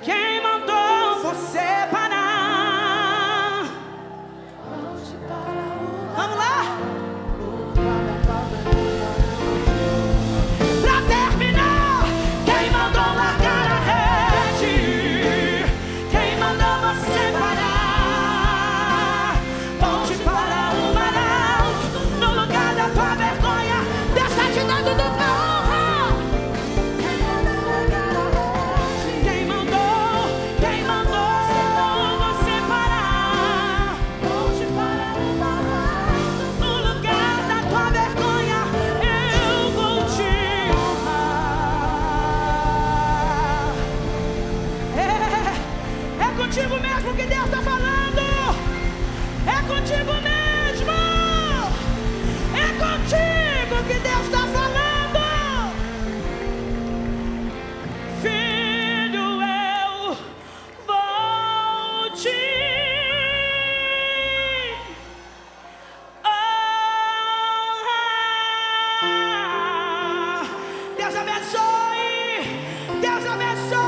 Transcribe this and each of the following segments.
Quem mandou você parar? Vamos lá? Pra terminar, quem mandou largar a rede? Quem mandou você parar? Volte para o mar alto, no lugar da tua vergonha. Deus está te dando dupla honra. Quem mandou você parar? Volte para o mar alto, no lugar da tua vergonha. Eu vou te honrar. É contigo mesmo que Deus está falando. É contigo mesmo. É contigo que Deus está falando. Filho, eu vou te honrar. Deus abençoe. Deus abençoe.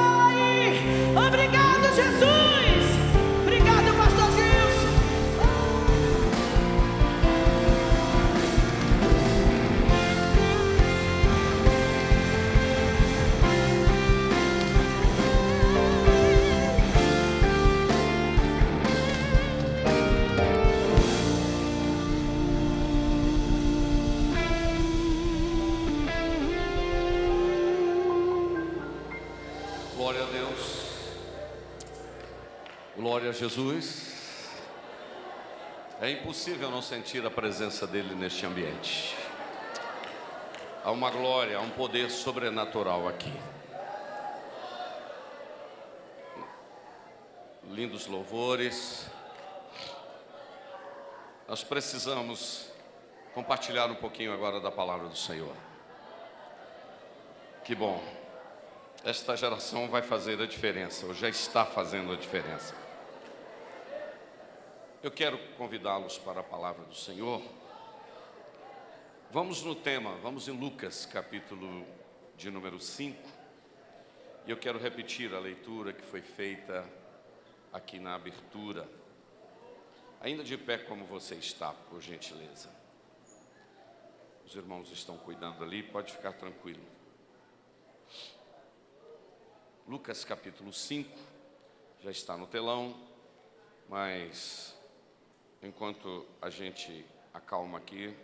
Obrigado, Jesus. Obrigado, pastor Gilson. Glória a Deus. Glória a Jesus. É impossível não sentir a presença dele neste ambiente. Há uma glória, há um poder sobrenatural aqui. Lindos louvores. Nós precisamos compartilhar um pouquinho agora da palavra do Senhor. Que bom. Esta geração vai fazer a diferença, ou já está fazendo a diferença. Eu quero convidá-los para a palavra do Senhor. Vamos no tema, vamos em Lucas, capítulo de número 5. E eu quero repetir a leitura que foi feita aqui na abertura. Ainda de pé como você está, por gentileza. Os irmãos estão cuidando ali, pode ficar tranquilo. Lucas capítulo 5, já está no telão, mas enquanto a gente acalma aqui,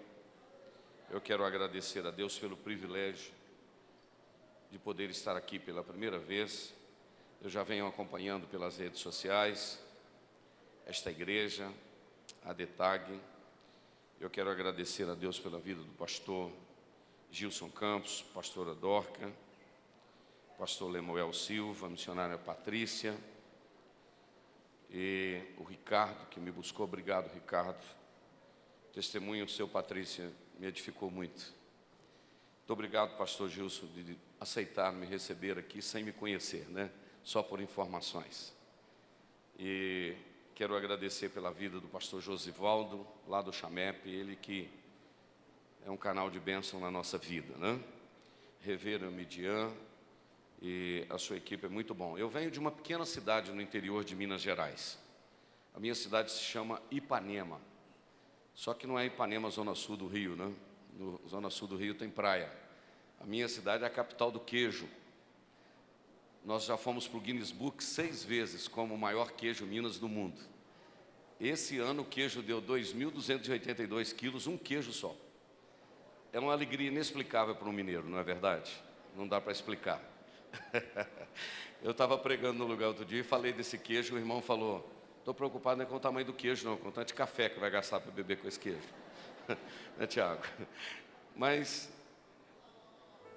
eu quero agradecer a Deus pelo privilégio de poder estar aqui pela primeira vez. Eu já venho acompanhando pelas redes sociais esta igreja, a DETAG. Eu quero agradecer a Deus pela vida do pastor Gilson Campos, pastora Dorca, pastor Lemuel Silva, missionária Patrícia e o Ricardo, que me buscou. Obrigado, Ricardo. O testemunho do seu, Patrícia, me edificou muito. Muito obrigado, pastor Gilson, de aceitar me receber aqui sem me conhecer, né? Só por informações. E quero agradecer pela vida do pastor Josivaldo, lá do Chamep, ele que é um canal de bênção na nossa vida, né? Reverendo Midian e a sua equipe é muito bom. Eu venho de uma pequena cidade no interior de Minas Gerais. A minha cidade se chama Ipanema. Só que não é Ipanema, zona sul do Rio, né? No zona sul do Rio tem praia. A minha cidade é a capital do queijo. Nós já fomos para o Guinness Book 6 vezes como o maior queijo Minas do mundo. Esse ano o queijo deu 2.282 quilos, um queijo só. É uma alegria inexplicável para um mineiro, não é verdade? Não dá para explicar. Eu estava pregando no lugar outro dia e falei desse queijo. O irmão falou: estou preocupado não é com o tamanho do queijo, não, com o tanto de café que vai gastar para beber com esse queijo. Né, Tiago? Mas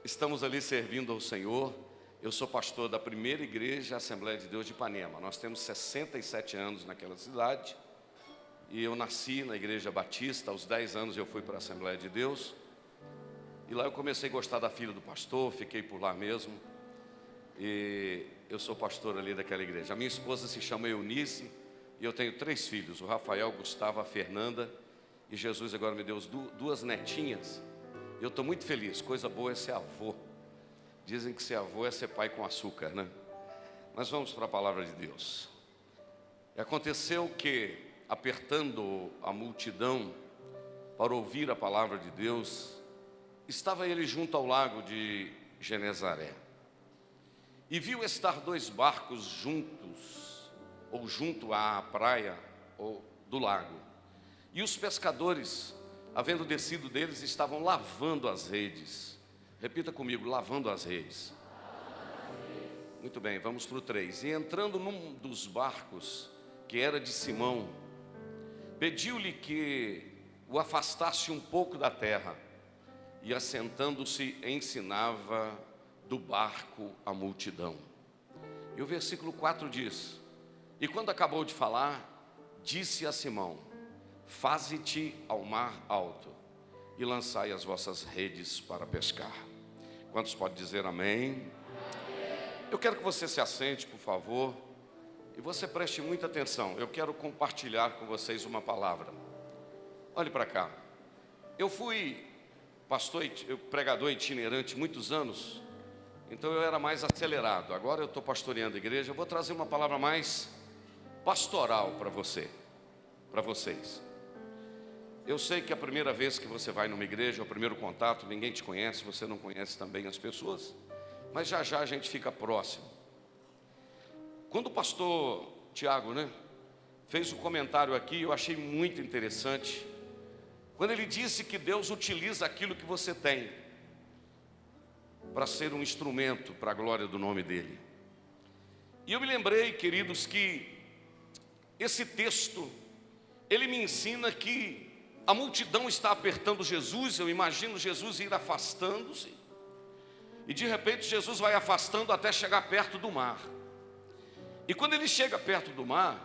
estamos ali servindo ao Senhor. Eu sou pastor da primeira igreja Assembleia de Deus de Ipanema. Nós temos 67 anos naquela cidade. E eu nasci na igreja batista. Aos 10 anos eu fui para a Assembleia de Deus. E lá eu comecei a gostar da filha do pastor, fiquei por lá mesmo. E eu sou pastor ali daquela igreja. A minha esposa se chama Eunice e eu tenho 3 filhos, o Rafael, Gustavo, a Fernanda. E Jesus agora me deu 2 netinhas. E eu estou muito feliz, coisa boa é ser avô. Dizem que ser avô é ser pai com açúcar, né? Mas vamos para a palavra de Deus. E aconteceu que, apertando a multidão para ouvir a palavra de Deus, estava ele junto ao lago de Genezaré. E viu estar 2 barcos juntos, ou junto à praia ou do lago. E os pescadores, havendo descido deles, estavam lavando as redes. Repita comigo, lavando as redes. Muito bem, vamos para o 3. E entrando num dos barcos, que era de Simão, pediu-lhe que o afastasse um pouco da terra. E assentando-se, ensinava do barco a multidão. E o versículo 4 diz: e quando acabou de falar, disse a Simão: faze-te ao mar alto e lançai as vossas redes para pescar. Quantos podem dizer amém? Eu quero que você se assente, por favor, e você preste muita atenção. Eu quero compartilhar com vocês uma palavra. Olhe para cá. Eu fui pregador itinerante muitos anos, então eu era mais acelerado. Agora eu estou pastoreando a igreja. Eu vou trazer uma palavra mais pastoral para vocês. Eu sei que a primeira vez que você vai numa igreja, é o primeiro contato, ninguém te conhece, você não conhece também as pessoas, mas já já a gente fica próximo. Quando o pastor Tiago, fez um comentário aqui, eu achei muito interessante, quando ele disse que Deus utiliza aquilo que você tem para ser um instrumento para a glória do nome dele. E eu me lembrei, queridos, que esse texto, ele me ensina que a multidão está apertando Jesus. Eu imagino Jesus ir afastando-se, e de repente Jesus vai afastando até chegar perto do mar. E quando ele chega perto do mar,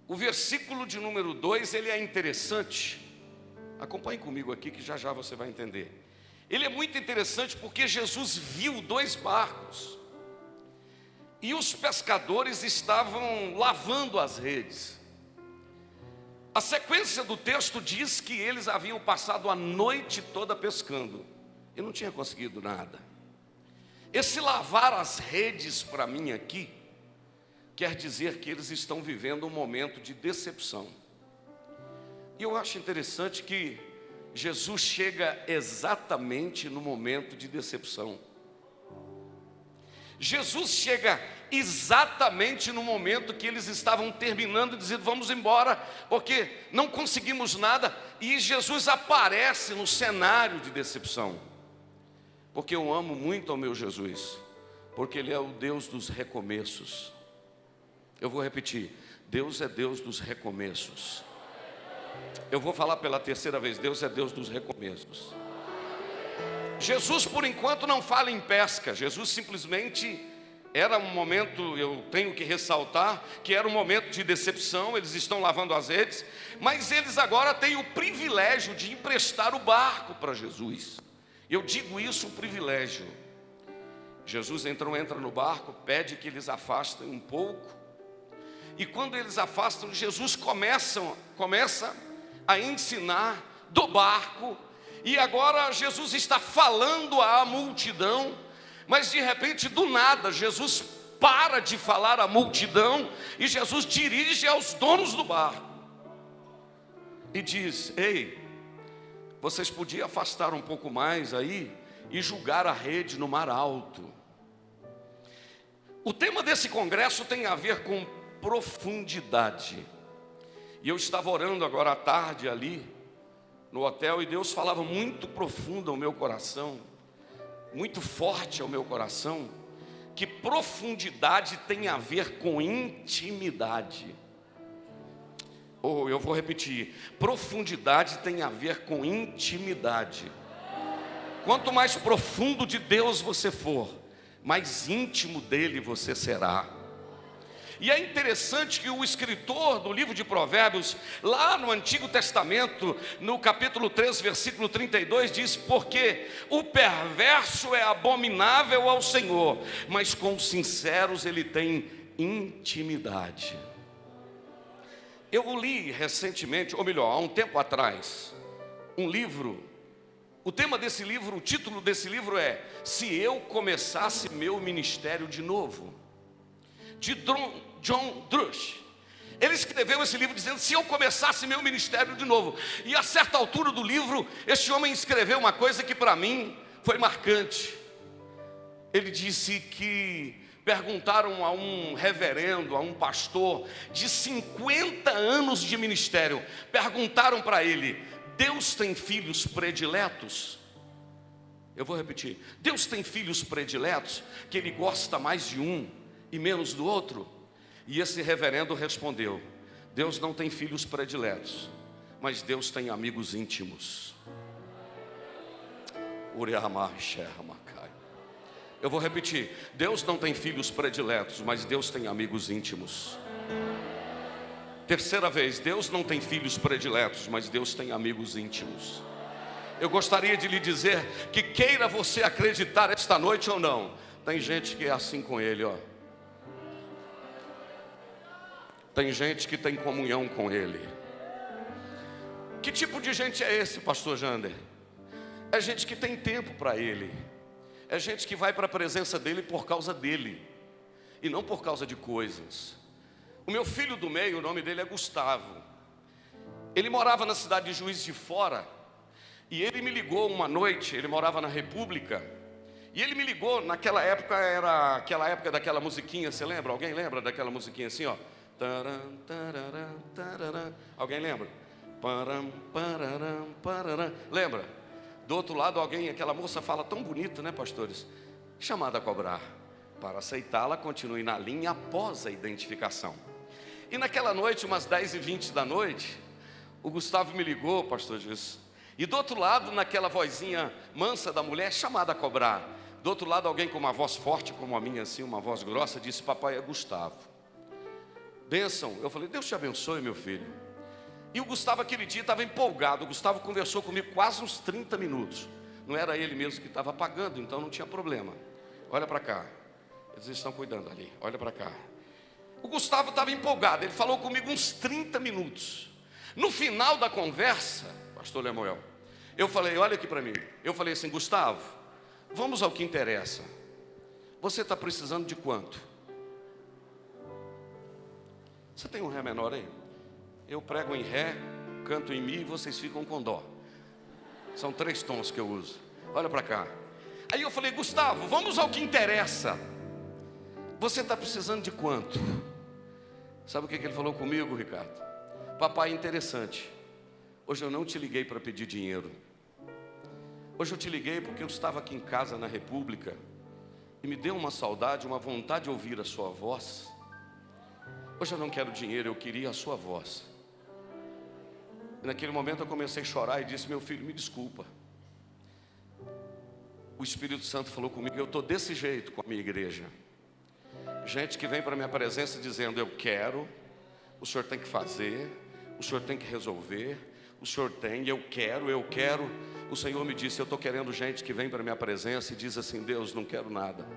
o versículo de número 2, ele é interessante. Acompanhe comigo aqui que já já você vai entender. Ele é muito interessante porque Jesus viu 2 barcos e os pescadores estavam lavando as redes. A sequência do texto diz que eles haviam passado a noite toda pescando e não tinha conseguido nada. Esse lavar as redes para mim aqui quer dizer que eles estão vivendo um momento de decepção. E eu acho interessante que Jesus chega exatamente no momento de decepção. Jesus chega exatamente no momento que eles estavam terminando, dizendo: vamos embora, porque não conseguimos nada. E Jesus aparece no cenário de decepção. Porque eu amo muito ao meu Jesus, porque Ele é o Deus dos recomeços. Eu vou repetir: Deus é Deus dos recomeços. Eu vou falar pela terceira vez: Deus é Deus dos recomeços. Jesus, por enquanto, não fala em pesca. Jesus simplesmente era um momento, eu tenho que ressaltar, que era um momento de decepção. Eles estão lavando as redes, mas eles agora têm o privilégio de emprestar o barco para Jesus. Eu digo isso, um privilégio. Jesus entra no barco, pede que eles afastem um pouco. E quando eles afastam, Jesus começa a ensinar do barco. E agora Jesus está falando à multidão, mas de repente, do nada, Jesus para de falar à multidão e Jesus dirige aos donos do barco e diz: ei, vocês podiam afastar um pouco mais aí e julgar a rede no mar alto. O tema desse congresso tem a ver com profundidade. E eu estava orando agora à tarde ali no hotel, e Deus falava muito profundo ao meu coração, muito forte ao meu coração, que profundidade tem a ver com intimidade. Eu vou repetir: profundidade tem a ver com intimidade. Quanto mais profundo de Deus você for, mais íntimo dele você será. E é interessante que o escritor do livro de Provérbios, lá no Antigo Testamento, no capítulo 3, versículo 32, diz: porque o perverso é abominável ao Senhor, mas com os sinceros ele tem intimidade. Eu li recentemente, ou melhor, há um tempo atrás, um livro. O tema desse livro, o título desse livro é: se eu começasse meu ministério de novo. de John Drush. Ele escreveu esse livro dizendo: se eu começasse meu ministério de novo. E a certa altura do livro, este homem escreveu uma coisa que para mim foi marcante. Ele disse que perguntaram a um reverendo, a um pastor de 50 anos de ministério, perguntaram para ele: Deus tem filhos prediletos? Eu vou repetir: Deus tem filhos prediletos, que Ele gosta mais de um e menos do outro? E esse reverendo respondeu: Deus não tem filhos prediletos, mas Deus tem amigos íntimos. Eu vou repetir: Deus não tem filhos prediletos, mas Deus tem amigos íntimos. Terceira vez: Deus não tem filhos prediletos, mas Deus tem amigos íntimos. Eu gostaria de lhe dizer que, queira você acreditar esta noite ou não, tem gente que é assim com Ele, ó. Tem gente que tem comunhão com Ele. Que tipo de gente é esse, pastor Jander? É gente que tem tempo para Ele. É gente que vai para a presença dEle por causa dEle, e não por causa de coisas. O meu filho do meio, o nome dele é Gustavo. Ele morava na cidade de Juiz de Fora. E ele me ligou uma noite, ele morava na República. E ele me ligou, naquela época, era aquela época daquela musiquinha, você lembra? Alguém lembra daquela musiquinha assim, ó? Taram, tararam, tararam. Alguém lembra? Param, pararam, pararam. Lembra? Do outro lado, alguém, aquela moça fala tão bonito, né, pastores? Chamada a cobrar. Para aceitá-la, continue na linha após a identificação. E naquela noite, umas 10h20 da noite, o Gustavo me ligou, pastor Jesus. E do outro lado, naquela vozinha mansa da mulher, chamada a cobrar. Do outro lado, alguém com uma voz forte como a minha, assim, uma voz grossa, disse: papai, é Gustavo. Bênção. Eu falei: Deus te abençoe, meu filho. E o Gustavo aquele dia estava empolgado. O Gustavo conversou comigo quase uns 30 minutos. Não era ele mesmo que estava pagando, então não tinha problema. Olha para cá. Eles estão cuidando ali. Olha para cá. O Gustavo estava empolgado. Ele falou comigo uns 30 minutos. No final da conversa, pastor Lemuel, eu falei: olha aqui para mim. Eu falei assim: Gustavo, vamos ao que interessa. Você está precisando de quanto? Você tem um Ré menor aí? Eu prego em Ré, canto em Mi e vocês ficam com Dó. São 3 tons que eu uso. Olha para cá. Aí eu falei: Gustavo, vamos ao que interessa. Você está precisando de quanto? Sabe o que ele falou comigo, Ricardo? Papai, interessante. Hoje eu não te liguei para pedir dinheiro. Hoje eu te liguei porque eu estava aqui em casa na República e me deu uma saudade, uma vontade de ouvir a sua voz. Hoje eu não quero dinheiro, eu queria a sua voz. E naquele momento eu comecei a chorar e disse: meu filho, me desculpa. O Espírito Santo falou comigo: eu estou desse jeito com a minha igreja. Gente que vem para a minha presença dizendo: eu quero, o senhor tem que fazer, o senhor tem que resolver, o senhor tem, eu quero. O Senhor me disse: eu estou querendo gente que vem para a minha presença e diz assim: Deus, não quero nada,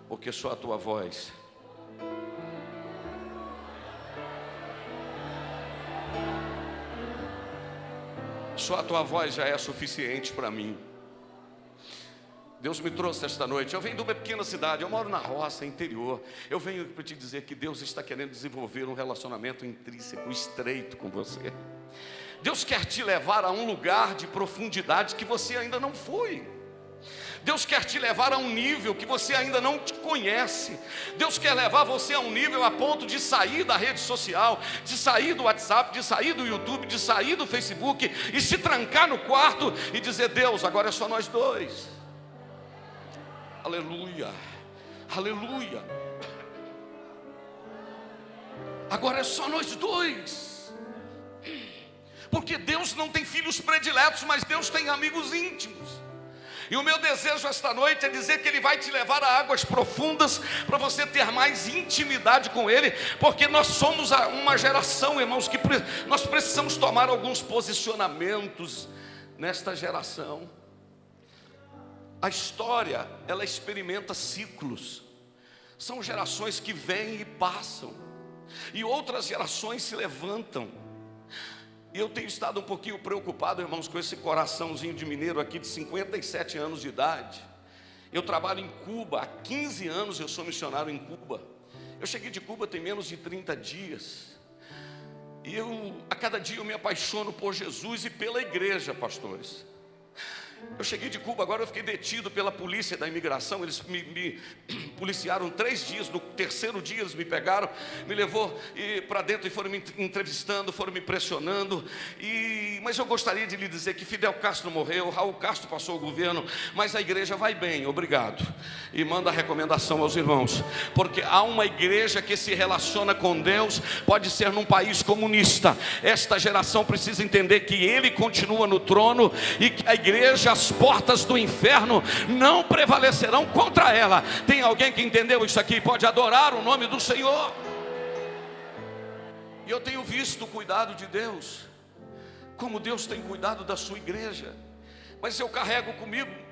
porque só a tua voz. Só a tua voz já é suficiente para mim. Deus me trouxe esta noite. Eu venho de uma pequena cidade, eu moro na roça, interior. Eu venho para te dizer que Deus está querendo desenvolver um relacionamento intrínseco, estreito com você. Deus quer te levar a um lugar de profundidade que você ainda não foi. Deus quer te levar a um nível que você ainda não te conhece. Deus quer levar você a um nível a ponto de sair da rede social, de sair do WhatsApp, de sair do YouTube, de sair do Facebook e se trancar no quarto e dizer: Deus, agora é só nós dois. Aleluia, aleluia. Agora é só nós dois. Porque Deus não tem filhos prediletos, mas Deus tem amigos íntimos. E o meu desejo esta noite é dizer que Ele vai te levar a águas profundas para você ter mais intimidade com Ele, porque nós somos uma geração, irmãos, que nós precisamos tomar alguns posicionamentos nesta geração. A história, ela experimenta ciclos. São gerações que vêm e passam, e outras gerações se levantam. E eu tenho estado um pouquinho preocupado, irmãos, com esse coraçãozinho de mineiro aqui de 57 anos de idade. Eu trabalho em Cuba, há 15 anos eu sou missionário em Cuba. Eu cheguei de Cuba tem menos de 30 dias. E a cada dia eu me apaixono por Jesus e pela igreja, pastores. Eu cheguei de Cuba, agora eu fiquei detido pela polícia da imigração. Eles me policiaram 3 dias. No terceiro dia eles me pegaram, me levou para dentro e foram me entrevistando, foram me pressionando. Mas eu gostaria de lhe dizer que Fidel Castro morreu, Raul Castro passou o governo, mas a igreja vai bem, obrigado. E manda a recomendação aos irmãos, porque há uma igreja que se relaciona com Deus. Pode ser num país comunista, esta geração precisa entender que Ele continua no trono e que a igreja, as portas do inferno não prevalecerão contra ela. Tem alguém que entendeu isso aqui? Pode adorar o nome do Senhor. E eu tenho visto o cuidado de Deus, como Deus tem cuidado da sua igreja. Mas eu carrego comigo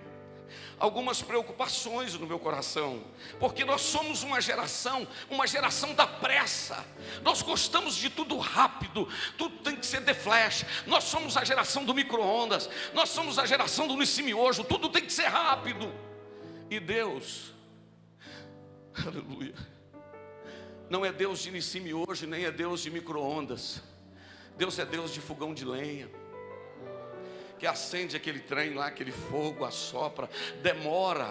algumas preocupações no meu coração, porque nós somos uma geração da pressa. Nós gostamos de tudo rápido, tudo tem que ser de flash. Nós somos a geração do micro-ondas, nós somos a geração do Nissimiojo, tudo tem que ser rápido. E Deus, aleluia, não é Deus de Nissimiojo, nem é Deus de micro-ondas. Deus é Deus de fogão de lenha, que acende aquele trem lá, aquele fogo, assopra, demora,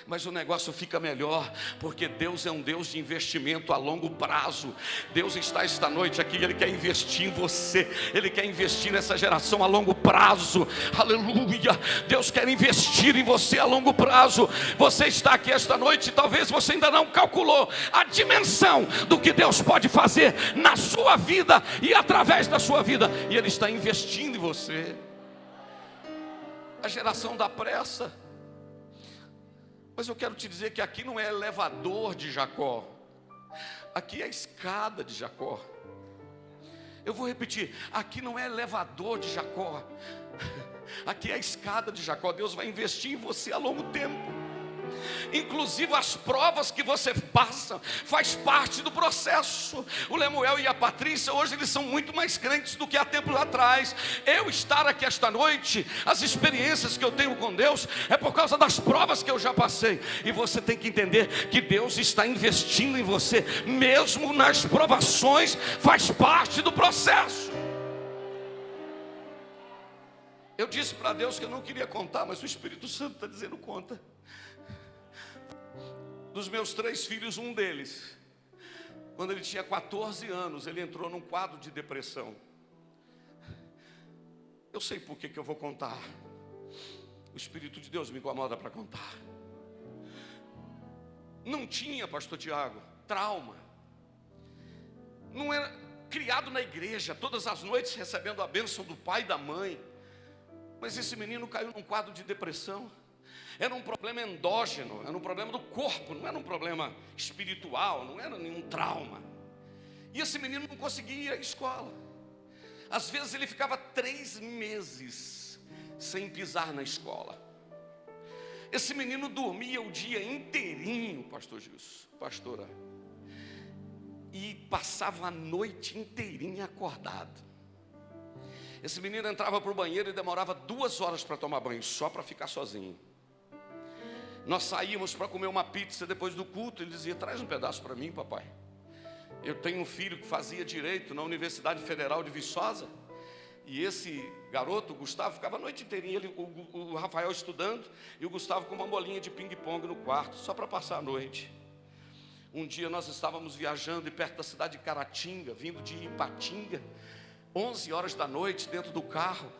mas o negócio fica melhor, porque Deus é um Deus de investimento a longo prazo. Deus está esta noite aqui, Ele quer investir em você, Ele quer investir nessa geração a longo prazo, aleluia. Deus quer investir em você a longo prazo. Você está aqui esta noite, talvez você ainda não calculou a dimensão do que Deus pode fazer na sua vida e através da sua vida, e Ele está investindo em você. A geração da pressa. Mas eu quero te dizer que aqui não é elevador de Jacó, aqui é a escada de Jacó. Eu vou repetir, aqui não é elevador de Jacó, aqui é a escada de Jacó. Deus vai investir em você a longo tempo. Inclusive as provas que você passa faz parte do processo. O Lemuel e a Patrícia hoje eles são muito mais crentes do que há tempo atrás. Eu estar aqui esta noite, as experiências que eu tenho com Deus é por causa das provas que eu já passei. E você tem que entender que Deus está investindo em você, mesmo nas provações, faz parte do processo. Eu disse para Deus que eu não queria contar, mas o Espírito Santo está dizendo conta. Dos meus 3 filhos, um deles, quando ele tinha 14 anos, ele entrou num quadro de depressão. Eu sei por que eu vou contar. O Espírito de Deus me incomoda para contar. Não tinha, pastor Tiago, trauma. Não era criado na igreja, todas as noites recebendo a bênção do pai e da mãe. Mas esse menino caiu num quadro de depressão. Era um problema endógeno, era um problema do corpo, não era um problema espiritual, não era nenhum trauma. E esse menino não conseguia ir à escola. Às vezes ele ficava 3 meses sem pisar na escola. Esse menino dormia o dia inteirinho, pastor Gilson, pastora, e passava a noite inteirinha acordado. Esse menino entrava para o banheiro e demorava 2 horas para tomar banho, só para ficar sozinho. Nós saímos para comer uma pizza depois do culto. Ele dizia: traz um pedaço para mim, papai. Eu tenho um filho que fazia direito na Universidade Federal de Viçosa. E esse garoto, o Gustavo, ficava a noite inteirinha, o Rafael estudando, e o Gustavo com uma bolinha de ping-pong no quarto, só para passar a noite. Um dia nós estávamos viajando perto da cidade de Caratinga, vindo de Ipatinga, 11 horas da noite, dentro do carro.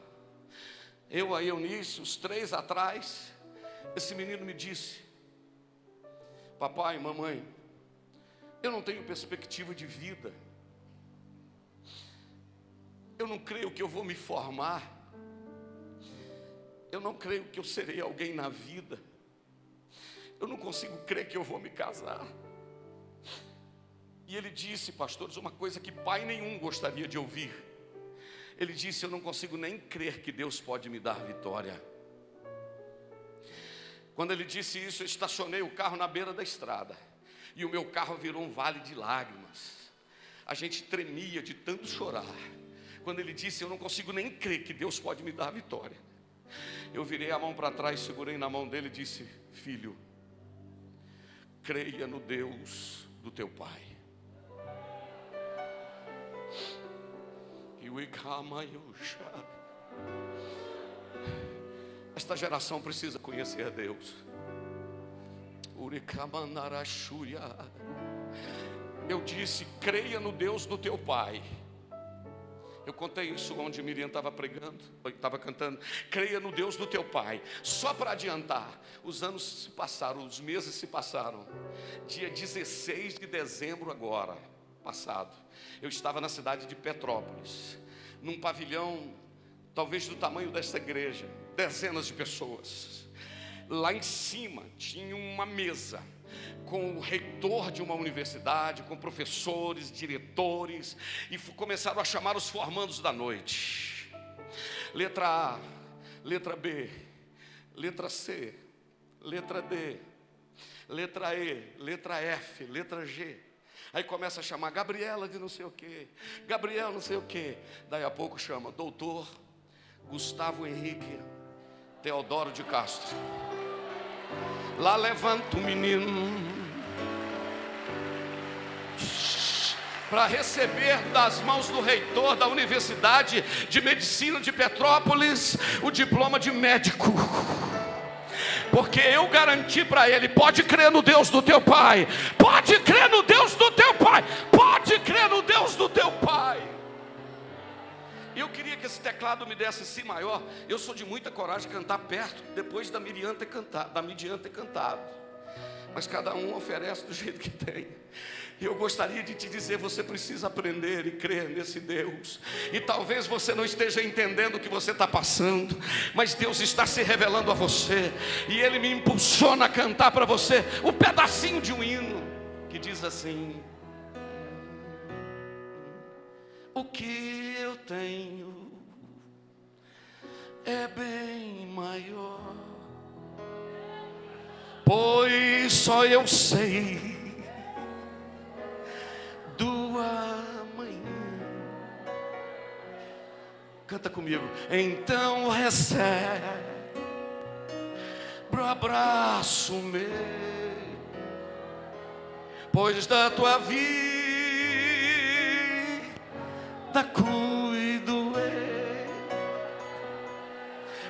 Eu, a Eunice, os 3 atrás. Esse menino me disse: papai, mamãe, eu não tenho perspectiva de vida. Eu não creio que eu vou me formar. Eu não creio que eu serei alguém na vida. Eu não consigo crer que eu vou me casar. E ele disse, pastores, uma coisa que pai nenhum gostaria de ouvir. Ele disse: eu não consigo nem crer que Deus pode me dar vitória. Quando ele disse isso, eu estacionei o carro na beira da estrada. E o meu carro virou um vale de lágrimas. A gente tremia de tanto chorar. Quando ele disse: eu não consigo nem crer que Deus pode me dar vitória. Eu virei a mão para trás, segurei na mão dele e disse: filho, creia no Deus do teu pai. Esta geração precisa conhecer a Deus. Eu disse, creia no Deus do teu pai. Eu contei isso onde Miriam estava pregando, estava cantando. Creia no Deus do teu pai. Só para adiantar, os anos se passaram, os meses se passaram. Dia 16 de dezembro agora, passado, eu estava na cidade de Petrópolis, num pavilhão, talvez do tamanho desta igreja, dezenas de pessoas. Lá em cima tinha uma mesa com o reitor de uma universidade, com professores, diretores, e começaram a chamar os formandos da noite. Letra A, letra B, letra C, letra D, letra E, letra F, letra G. Aí começa a chamar Gabriela de não sei o que, Gabriel não sei o que. Daí a pouco chama doutor Gustavo Henrique Teodoro de Castro. Lá levanta o menino para receber das mãos do reitor da Universidade de Medicina de Petrópolis o diploma de médico. Porque eu garanti para ele, pode crer no Deus do teu pai, pode crer no Deus do teu pai, pode crer no Deus do teu pai. Eu queria que esse teclado me desse si maior. Eu sou de muita coragem de cantar perto, depois da Miriam ter cantado. Mas cada um oferece do jeito que tem. E eu gostaria de te dizer, você precisa aprender e crer nesse Deus. E talvez você não esteja entendendo o que você está passando, mas Deus está se revelando a você. E Ele me impulsiona a cantar para você um pedacinho de um hino que diz assim: o que eu tenho é bem maior, pois só eu sei do amanhã. Canta comigo. Então recebe o abraço meu, pois da tua vida cuido eu.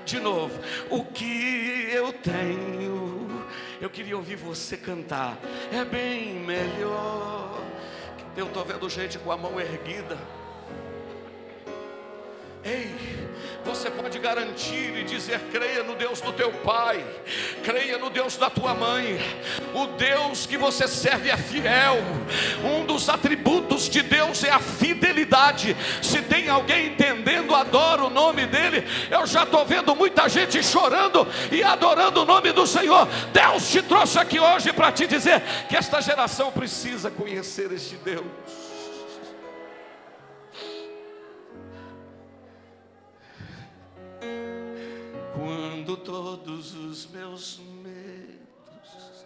De novo. O que eu tenho, eu queria ouvir você cantar, é bem melhor. Eu estou vendo gente com a mão erguida. Ei, você pode garantir e dizer: creia no Deus do teu pai, creia no Deus da tua mãe. O Deus que você serve é fiel. Um dos atributos de Deus é a fidelidade. Se tem alguém entendendo, adora o nome dele. Eu já estou vendo muita gente chorando e adorando o nome do Senhor. Deus te trouxe aqui hoje para te dizer que esta geração precisa conhecer este Deus. Quando todos os meus medos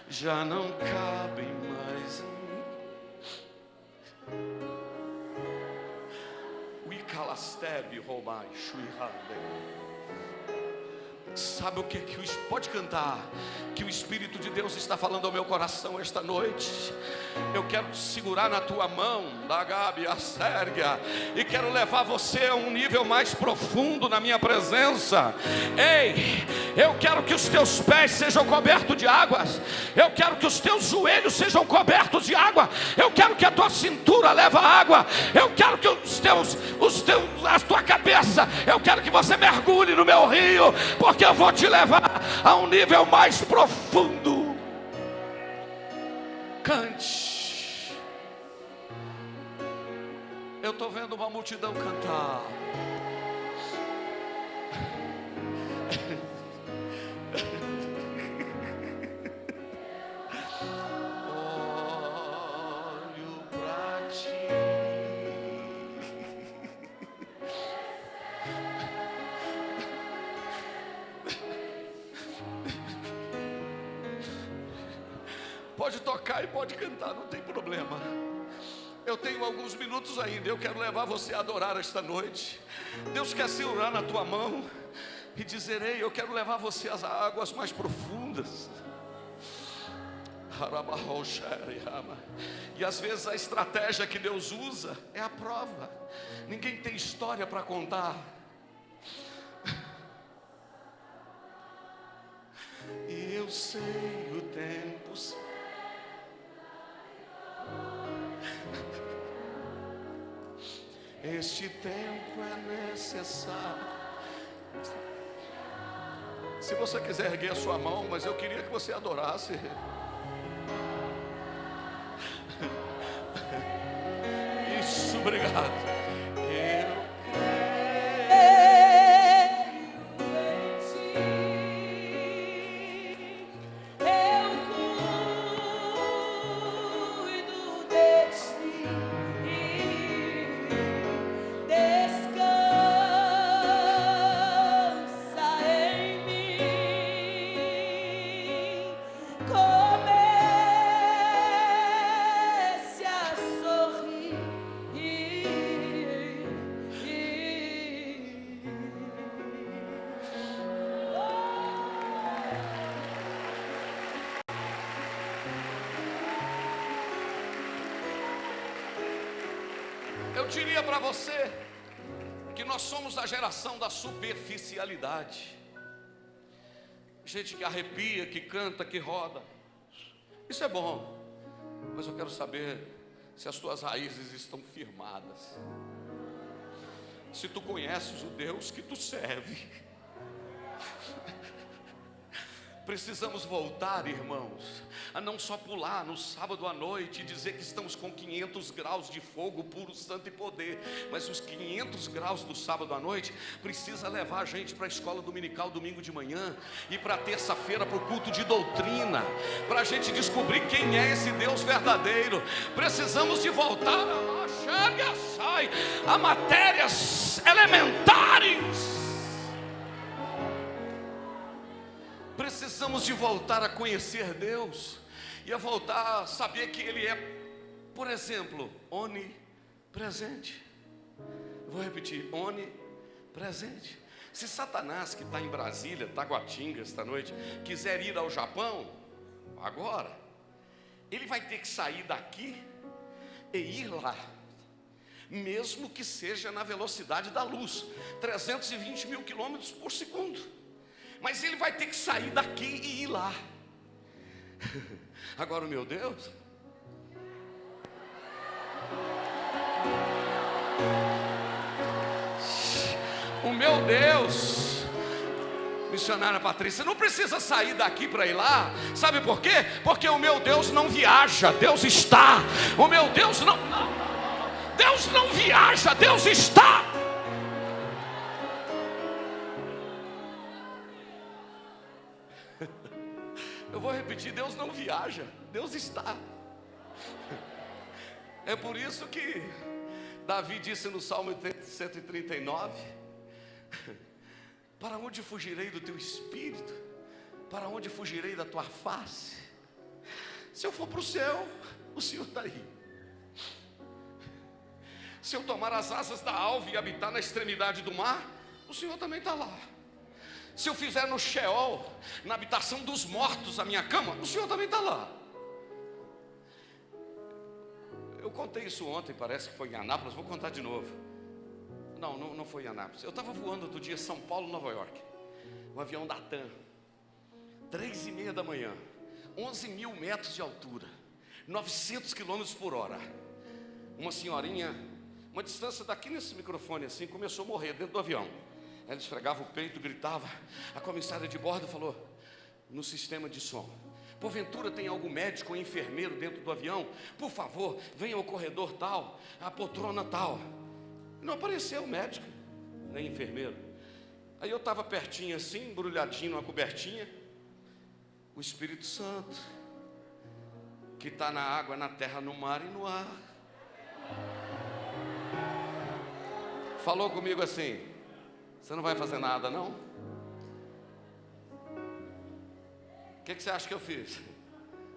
já não cabem mais em mim, o Icalastebe Romai Shuihande. Sabe o que pode cantar? Que o Espírito de Deus está falando ao meu coração esta noite. Eu quero segurar na tua mão, da Gabi, a Sérgia, e quero levar você a um nível mais profundo na minha presença. Ei, eu quero que os teus pés sejam cobertos de águas. Eu quero que os teus joelhos sejam cobertos de água. Eu quero que a tua cintura leve água. Eu quero que a tua cabeça, eu quero que você mergulhe no meu rio, porque eu vou te levar a um nível mais profundo. Cante. Eu estou vendo uma multidão cantar. Olho pra ti. Pode tocar e pode cantar, não tem problema. Eu tenho alguns minutos ainda. Eu quero levar você a adorar esta noite. Deus quer segurar na tua mão e dizer: ei, eu quero levar você às águas mais profundas. E às vezes a estratégia que Deus usa é a prova. Ninguém tem história para contar. E eu sei o tempo. Este tempo é necessário. Se você quiser erguer a sua mão, mas eu queria que você adorasse. Isso, obrigado. Eu diria para você que nós somos a geração da superficialidade. Gente que arrepia, que canta, que roda. Isso é bom, mas eu quero saber se as tuas raízes estão firmadas. Se tu conheces o Deus que tu serve. Precisamos voltar, irmãos, a não só pular no sábado à noite e dizer que estamos com 500 graus de fogo puro, santo e poder, mas os 500 graus do sábado à noite precisa levar a gente para a escola dominical domingo de manhã e para terça-feira para o culto de doutrina, para a gente descobrir quem é esse Deus verdadeiro. Precisamos de voltar a matérias elementares. Precisamos de voltar a conhecer Deus e a voltar a saber que Ele é, por exemplo, onipresente. Vou repetir, onipresente. Se Satanás, que está em Brasília, Taguatinga esta noite, quiser ir ao Japão, agora, ele vai ter que sair daqui e ir lá, mesmo que seja na velocidade da luz, 320 mil quilômetros por segundo. Mas ele vai ter que sair daqui e ir lá. Agora o meu Deus, missionária Patrícia, não precisa sair daqui para ir lá. Sabe por quê? Porque o meu Deus não viaja, Deus está. O meu Deus Deus não viaja, Deus está. Eu vou repetir, Deus não viaja, Deus está. É por isso que Davi disse no Salmo 139: para onde fugirei do teu espírito? Para onde fugirei da tua face? Se eu for para o céu, o Senhor está aí. Se eu tomar as asas da alva e habitar na extremidade do mar, o Senhor também está lá. Se eu fizer no Sheol, na habitação dos mortos, a minha cama, o Senhor também está lá. Eu contei isso ontem, parece que foi em Anápolis, vou contar de novo. Não foi em Anápolis. Eu estava voando outro dia, São Paulo, Nova York. Um avião da TAM, 3h30 da manhã, 11 mil metros de altura, 900 quilômetros por hora. Uma senhorinha, uma distância daqui nesse microfone assim, começou a morrer dentro do avião. Ela esfregava o peito, gritava. A comissária de bordo falou: no sistema de som, porventura tem algum médico ou enfermeiro dentro do avião? Por favor, venha ao corredor tal, a poltrona tal. Não apareceu médico, nem enfermeiro. Aí eu estava pertinho assim, embrulhadinho numa cobertinha. O Espírito Santo, que está na água, na terra, no mar e no ar, falou comigo assim: você não vai fazer nada, não? O que você acha que eu fiz?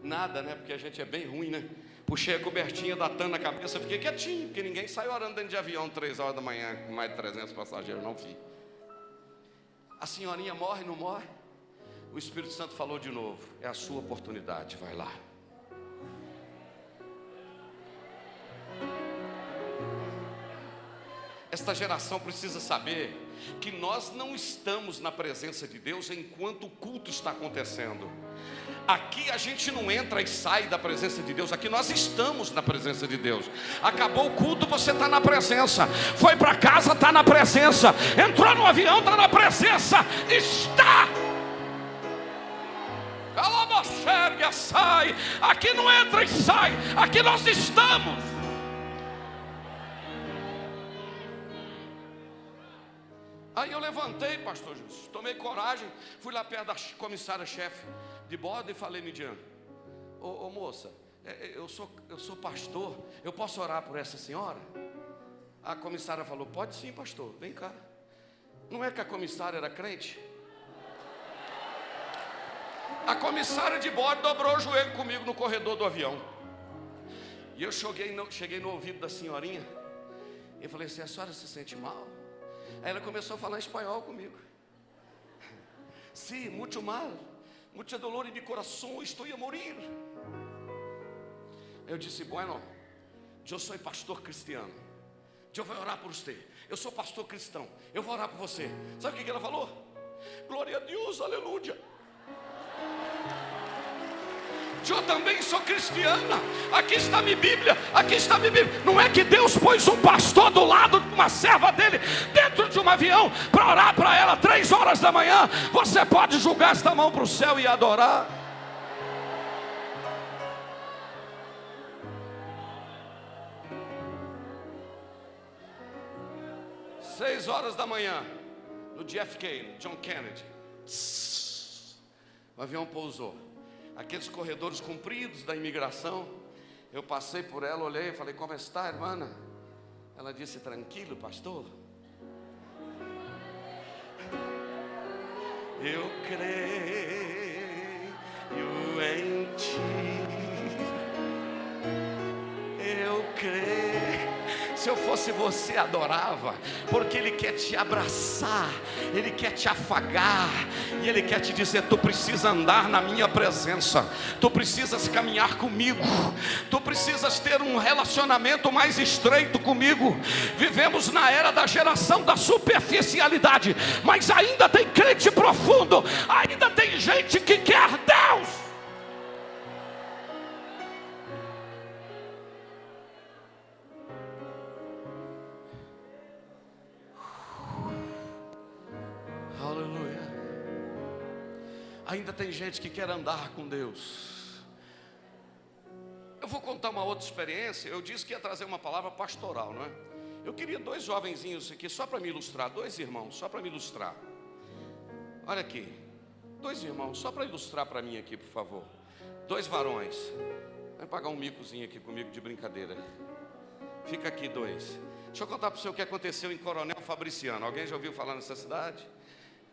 Nada, né? Porque a gente é bem ruim, né? Puxei a cobertinha da TAM na cabeça, fiquei quietinho, porque ninguém saiu orando dentro de avião 3 horas da manhã com mais de 300 passageiros, não vi. A senhorinha morre, não morre? O Espírito Santo falou de novo: é a sua oportunidade, vai lá. Esta geração precisa saber que nós não estamos na presença de Deus enquanto o culto está acontecendo. Aqui a gente não entra e sai da presença de Deus. Aqui nós estamos na presença de Deus. Acabou o culto, você está na presença. Foi para casa, está na presença. Entrou no avião, está na presença. Está. Calabochéria, sai. Aqui não entra e sai. Aqui nós estamos. Aí eu levantei, pastor Justo, tomei coragem, fui lá perto da comissária-chefe de bordo e falei, Midian, ô moça, eu sou pastor, eu posso orar por essa senhora? A comissária falou, pode sim, pastor, vem cá. Não é que a comissária era crente? A comissária de bordo dobrou o joelho comigo no corredor do avião. E eu cheguei no ouvido da senhorinha e falei assim, a senhora se sente mal? Aí ela começou a falar espanhol comigo. Sim, muito mal, mucho dolor em meu coração, estou a morir. Eu disse, bueno, eu sou pastor cristiano, eu vou orar por você. Eu sou pastor cristão, eu vou orar por você. Sabe o que ela falou? Glória a Deus, aleluia. Eu também sou cristiana. Aqui está minha Bíblia. Aqui está minha Bíblia. Não é que Deus pôs um pastor do lado de uma serva dele dentro de um avião para orar para ela 3 horas da manhã. Você pode julgar esta mão para o céu e adorar. Seis horas da manhã, no JFK, John Kennedy, o avião pousou. Aqueles corredores compridos da imigração. Eu passei por ela, olhei e falei, como está, irmã? Ela disse, tranquilo, pastor. Eu creio em ti. Eu creio. Se eu fosse você, adorava, porque Ele quer te abraçar, Ele quer te afagar, e Ele quer te dizer, tu precisa andar na minha presença, tu precisas caminhar comigo, tu precisas ter um relacionamento mais estreito comigo. Vivemos na era da geração da superficialidade, mas ainda tem crente profundo, ainda tem gente que quer Deus. Ainda tem gente que quer andar com Deus. Eu vou contar uma outra experiência. Eu disse que ia trazer uma palavra pastoral, não é? Eu queria 2 jovenzinhos aqui, só para me ilustrar. 2 irmãos, só para me ilustrar. Olha aqui, 2 irmãos, só para ilustrar para mim aqui, por favor. 2 varões. Vai pagar um micozinho aqui comigo de brincadeira. Fica aqui 2. Deixa eu contar para você o que aconteceu em Coronel Fabriciano. Alguém já ouviu falar nessa cidade?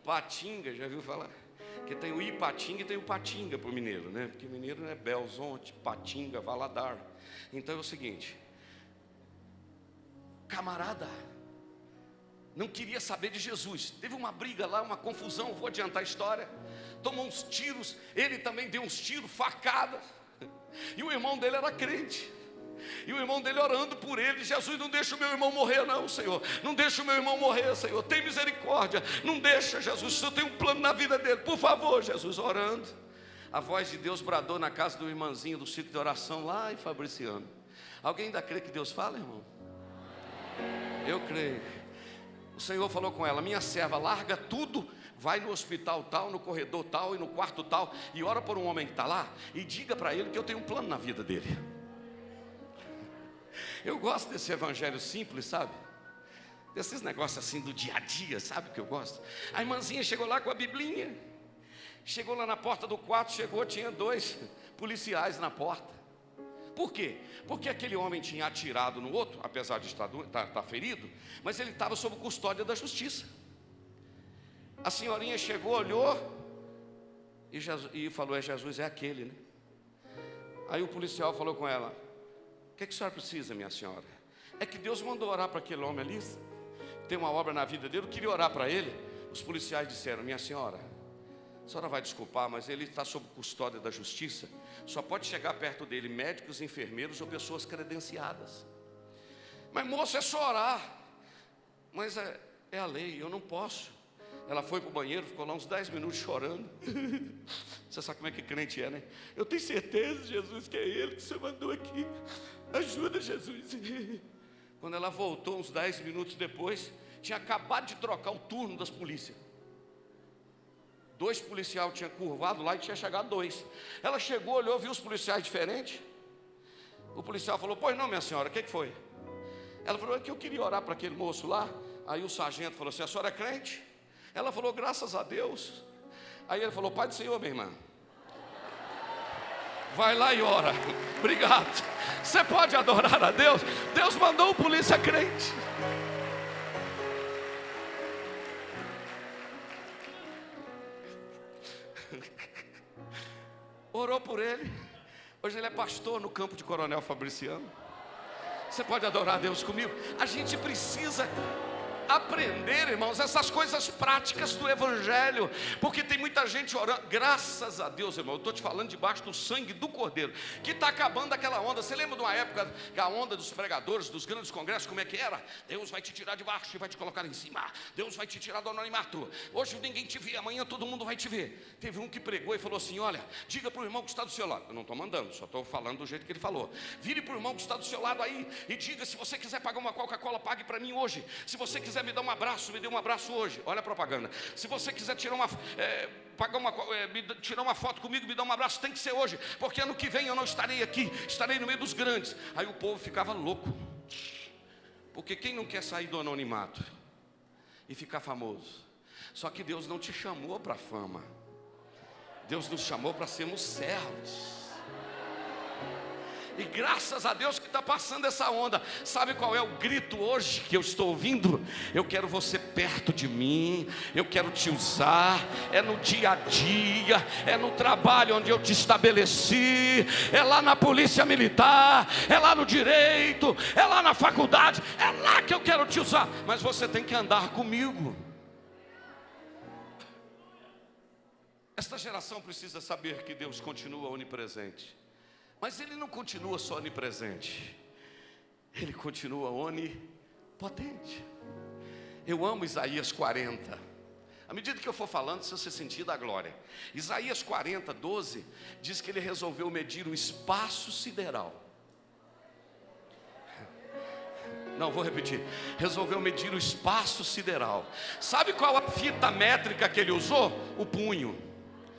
Patinga, já ouviu falar? Que tem o Ipatinga e tem o Patinga para o mineiro, né? Porque mineiro é Belzonte, Patinga, Valadares. Então é o seguinte, camarada não queria saber de Jesus. Teve uma briga lá, uma confusão, vou adiantar a história. Tomou uns tiros, ele também deu uns tiros, facadas. E o irmão dele era crente. E o irmão dele orando por ele, Jesus, não deixa o meu irmão morrer não, Senhor. Não deixa o meu irmão morrer, Senhor. Tem misericórdia. Não deixa, Jesus. O Senhor tem um plano na vida dele. Por favor, Jesus, orando. A voz de Deus bradou na casa do irmãozinho do ciclo de oração lá em Fabriciano. Alguém ainda crê que Deus fala, irmão? Eu creio. O Senhor falou com ela, minha serva, larga tudo, vai no hospital tal, no corredor tal e no quarto tal, e ora por um homem que está lá, e diga para ele que eu tenho um plano na vida dele. Eu gosto desse evangelho simples, sabe? Desses negócios assim do dia a dia, sabe o que eu gosto? A irmãzinha chegou lá com a biblinha. Chegou lá na porta do quarto, tinha 2 policiais na porta. Por quê? Porque aquele homem tinha atirado no outro, apesar de estar ferido, mas ele estava sob custódia da justiça. A senhorinha chegou, olhou e falou, é Jesus, é aquele, né? Aí o policial falou com ela, o que a senhora precisa, minha senhora? É que Deus mandou orar para aquele homem ali, tem uma obra na vida dele, eu queria orar para ele. Os policiais disseram, minha senhora, a senhora vai desculpar, mas ele está sob custódia da justiça, só pode chegar perto dele médicos, enfermeiros ou pessoas credenciadas. Mas moço, é só orar. mas é a lei, eu não posso. Ela foi para o banheiro, ficou lá uns 10 minutos chorando. Você sabe como é que crente é, né? Eu tenho certeza, Jesus, que é Ele que você mandou aqui. Ajuda, Jesus. Quando ela voltou, uns 10 minutos depois, tinha acabado de trocar o turno das polícias. 2 policiais tinham curvado lá e tinha chegado 2. Ela chegou, olhou, viu os policiais diferentes. O policial falou: pois não, minha senhora, o que foi? Ela falou: é que eu queria orar para aquele moço lá. Aí o sargento falou assim: a senhora é crente? Ela falou: graças a Deus. Aí ele falou: Pai do Senhor, minha irmã, vai lá e ora. Obrigado. Você pode adorar a Deus? Deus mandou o polícia crente. Orou por ele. Hoje ele é pastor no campo de Coronel Fabriciano. Você pode adorar a Deus comigo? A gente precisa aprender, irmãos, essas coisas práticas do Evangelho, porque tem muita gente orando. Graças a Deus, irmão, eu estou te falando debaixo do sangue do Cordeiro, que está acabando aquela onda. Você lembra de uma época que a onda dos pregadores, dos grandes congressos, como é que era? Deus vai te tirar de baixo e vai te colocar em cima. Deus vai te tirar do anonimato. Hoje ninguém te vê, amanhã todo mundo vai te ver. Teve um que pregou e falou assim: olha, diga para o irmão que está do seu lado. Eu não estou mandando, só estou falando do jeito que ele falou. Vire para o irmão que está do seu lado aí e diga: se você quiser pagar uma Coca-Cola, pague para mim hoje. Se você quiser me dar um abraço, me dê um abraço hoje. Olha a propaganda. Se você quiser tirar tirar uma foto comigo, me dá um abraço, tem que ser hoje, porque ano que vem eu não estarei aqui, estarei no meio dos grandes. Aí o povo ficava louco, porque quem não quer sair do anonimato e ficar famoso? Só que Deus não te chamou para fama, Deus nos chamou para sermos servos. E graças a Deus que está passando essa onda. Sabe qual é o grito hoje que eu estou ouvindo? Eu quero você perto de mim, eu quero te usar. É no dia a dia, é no trabalho onde eu te estabeleci, é lá na polícia militar, é lá no direito, é lá na faculdade, é lá que eu quero te usar. Mas você tem que andar comigo. Esta geração precisa saber que Deus continua onipresente. Mas Ele não continua só onipresente, Ele continua onipotente. Eu amo Isaías 40. À medida que eu for falando, se você sentir da glória. Isaías 40, 12, diz que Ele resolveu medir o espaço sideral. Não, vou repetir. Resolveu medir o espaço sideral. Sabe qual a fita métrica que Ele usou? O punho.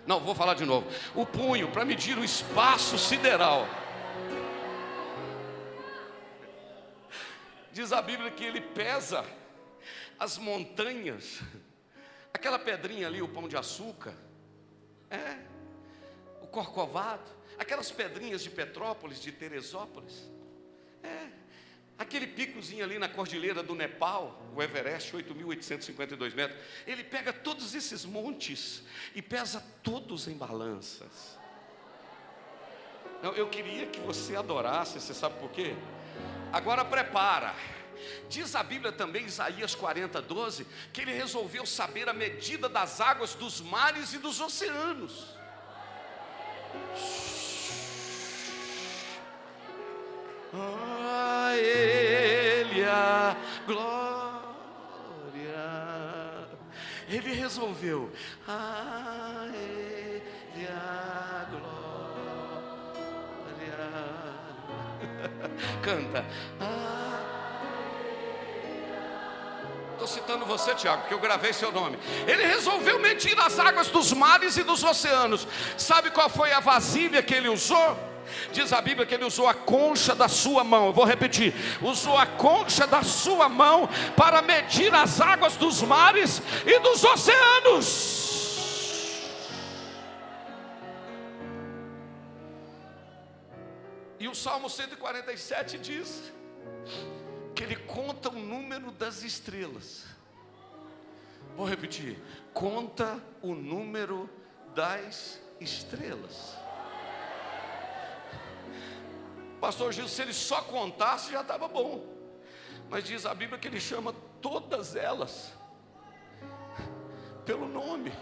Não, vou falar de novo. O punho, para medir o espaço sideral. Diz a Bíblia que Ele pesa as montanhas. Aquela pedrinha ali, o Pão de Açúcar, o Corcovado, aquelas pedrinhas de Petrópolis, de Teresópolis, aquele picozinho ali na cordilheira do Nepal, o Everest, 8.852 metros. Ele pega todos esses montes e pesa todos em balanças. Não, eu queria que você adorasse, você sabe por quê? Agora prepara. Diz a Bíblia também, Isaías 40, 12, que Ele resolveu saber a medida das águas dos mares e dos oceanos. A Ele a glória. Ele resolveu. A Ele a glória. Canta. Estou citando você, Tiago, porque eu gravei seu nome. Ele resolveu medir as águas dos mares e dos oceanos. Sabe qual foi a vasilha que Ele usou? Diz a Bíblia que Ele usou a concha da sua mão. Eu vou repetir. Usou a concha da sua mão para medir as águas dos mares e dos oceanos. E o Salmo 147 diz que Ele conta o número das estrelas. Vou repetir. Conta o número das estrelas. Pastor Gil, se ele só contasse já estava bom. Mas diz a Bíblia que Ele chama todas elas pelo nome.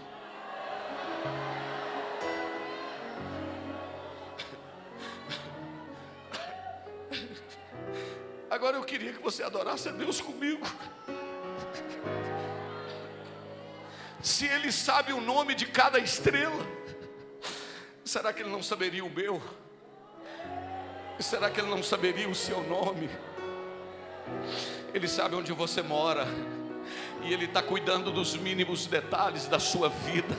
Agora eu queria que você adorasse a Deus comigo. Se Ele sabe o nome de cada estrela, será que Ele não saberia o meu? Será que Ele não saberia o seu nome? Ele sabe onde você mora, e Ele está cuidando dos mínimos detalhes da sua vida.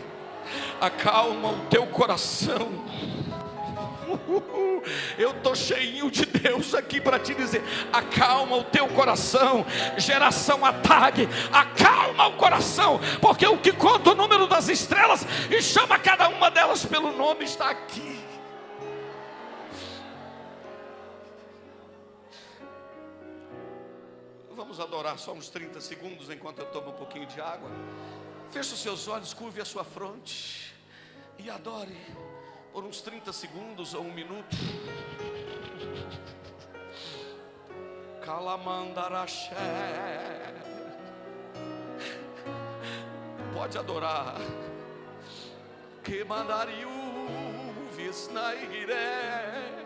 Acalma o teu coração. Eu estou cheinho de Deus aqui para te dizer: acalma o teu coração. Geração Atag, acalma o coração, porque o que conta o número das estrelas e chama cada uma delas pelo nome está aqui. Vamos adorar só uns 30 segundos enquanto eu tomo um pouquinho de água. Feche os seus olhos, curve a sua fronte e adore por uns 30 segundos ou um minuto. Calamandaraxé. Pode adorar. Que mandariu visnaigiré.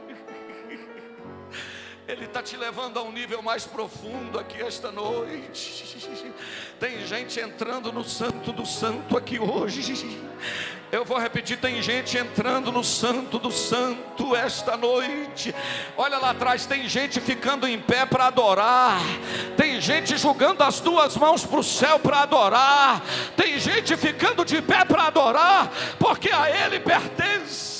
Ele está te levando a um nível mais profundo aqui esta noite. Tem gente entrando no Santo do Santo aqui hoje. Eu vou repetir: tem gente entrando no Santo do Santo esta noite. Olha lá atrás, tem gente ficando em pé para adorar. Tem gente jogando as duas mãos para o céu para adorar. Tem gente ficando de pé para adorar, porque a Ele pertence.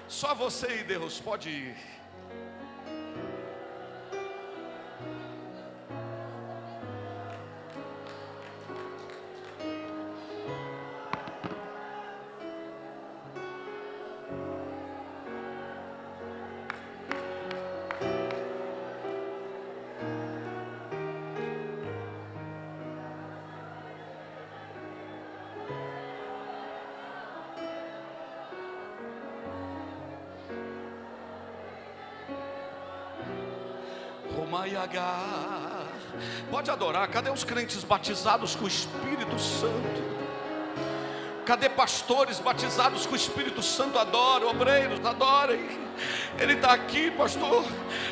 Só você e Deus pode ir. Pode adorar. Cadê os crentes batizados com o Espírito Santo? Cadê pastores batizados com o Espírito Santo? Adorem, obreiros, adorem. Ele está aqui, pastor.